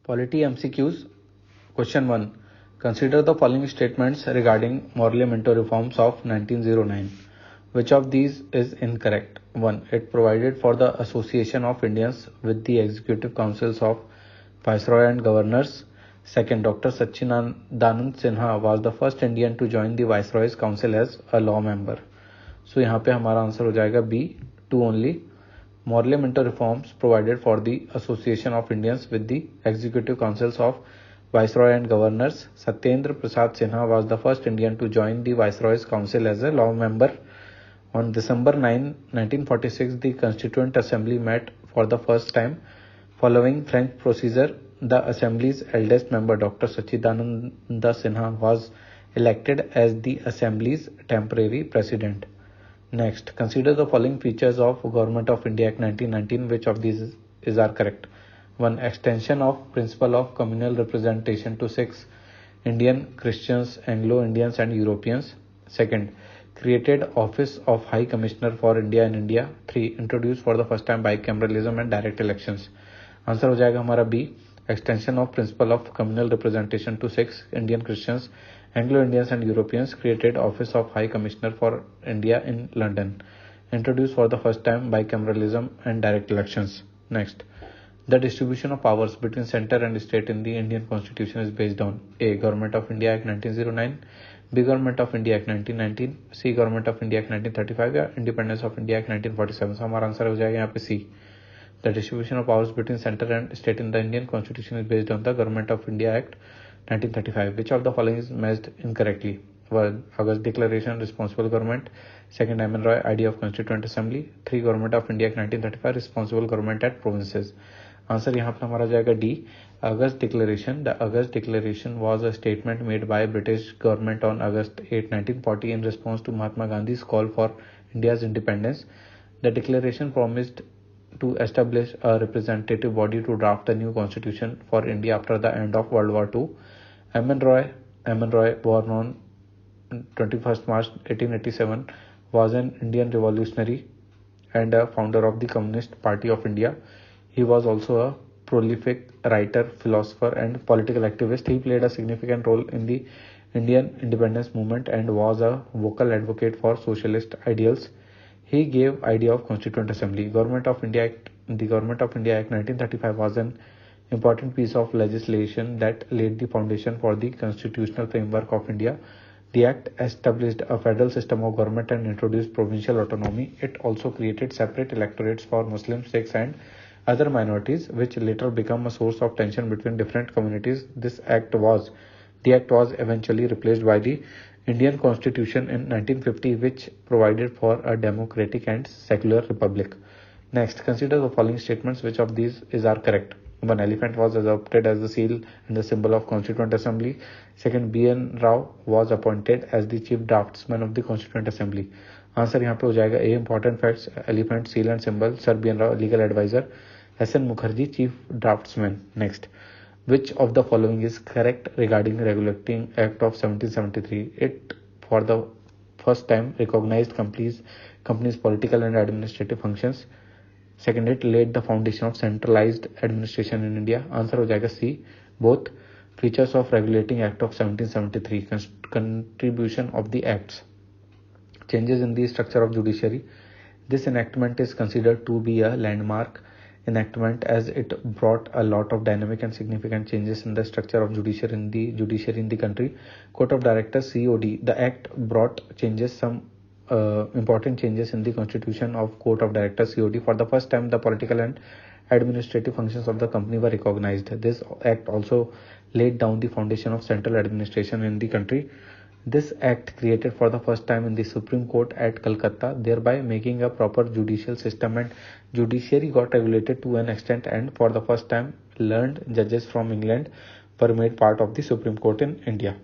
Polity MCQs. Question 1. Consider the following statements regarding Parliamentary reforms of 1909. Which of these is incorrect? 1. It provided for the association of Indians with the executive councils of Viceroy and Governors. 2. Dr. Sachidanand Sinha was the first Indian to join the Viceroy's Council as a law member. So यहाँ पे हमारा answer हो जाएगा B, 2 only. Parliamentary reforms provided for the association of Indians with the executive councils of Viceroy and Governors. Satyendra Prasad Sinha was the first Indian to join the Viceroy's Council as a law member. On December 9, 1946, the Constituent Assembly met for the first time. Following French procedure, the Assembly's eldest member, Dr. Sachidananda Sinha, was elected as the Assembly's temporary president. Next, consider the following features of Government of India Act 1919. Which of these are correct? 1. Extension of principle of communal representation to 6 Indian, Christians, Anglo-Indians and Europeans. 2. Created Office of High Commissioner for India in India. 3. Introduced for the first time bicameralism and direct elections. Answer हो जाएगा हमारा B. Extension of principle of communal representation to 6 Indian, Christians, Anglo-Indians and Europeans. Created Office of High Commissioner for India in London. Introduced for the first time bicameralism and direct elections. Next, the distribution of powers between center and state in the Indian Constitution is based on A. Government of India Act 1909, B. Government of India Act 1919, C. Government of India Act 1935 या Independence of India Act 1947. So हमारा answer हो जाएगा यहाँ पे C. The distribution of powers between center and state in the Indian Constitution is based on the Government of India Act 1935. Which of the following is matched incorrectly? 1. August Declaration, Responsible Government. 2. M. N. Roy, Idea of Constituent Assembly. 3. Government of India Act 1935, Responsible Government at Provinces. Answer यहाँ पर हमारा जाएगा D. August Declaration. The August Declaration was a statement made by British government on August 8, 1940 in response to Mahatma Gandhi's call for India's independence. The declaration promised to establish a representative body to draft a new constitution for India after the end of World War II. M. N. Roy, born on 21st March 1887, was an Indian revolutionary and a founder of the Communist Party of India. He was also a prolific writer, philosopher and political activist. He played a significant role in the Indian independence movement and was a vocal advocate for socialist ideals. He gave idea of Constituent Assembly. The Government of India Act 1935 was an important piece of legislation that laid the foundation for the constitutional framework of India. The act established a federal system of government and introduced provincial autonomy. It also created separate electorates for Muslims, Sikhs and other minorities, which later became a source of tension between different communities. The act was eventually replaced by the Indian Constitution in 1950, which provided for a democratic and secular republic. Next, consider the following statements. Which of these are correct? 1. Elephant was adopted as the seal and the symbol of Constituent Assembly. 2. B. N. Rao was appointed as the chief draftsman of the Constituent Assembly. Answer यहाँ पे हो जाएगा A. Important facts, elephant, seal and symbol. Sir B. N. Rao, legal advisor. S. N. Mukherjee, chief draftsman. Next, which of the following is correct regarding Regulating Act of 1773? It, for the first time, recognized companies' political and administrative functions. 2. It laid the foundation of centralized administration in India. Answer हो जाएगा C. Both. Features of Regulating Act of 1773. Contribution of the acts. Changes in the structure of judiciary. This enactment is considered to be a landmark enactment as it brought a lot of dynamic and significant changes in the structure of judiciary in the country. Court of Directors COD. The act brought some important changes in the constitution of Court of Directors COD. For the first time, the political and administrative functions of the company were recognized. This act also laid down the foundation of central administration in the country. This act created for the first time in the Supreme Court at Calcutta, thereby making a proper judicial system, and judiciary got regulated to an extent, and for the first time learned judges from England were made part of the Supreme Court in India.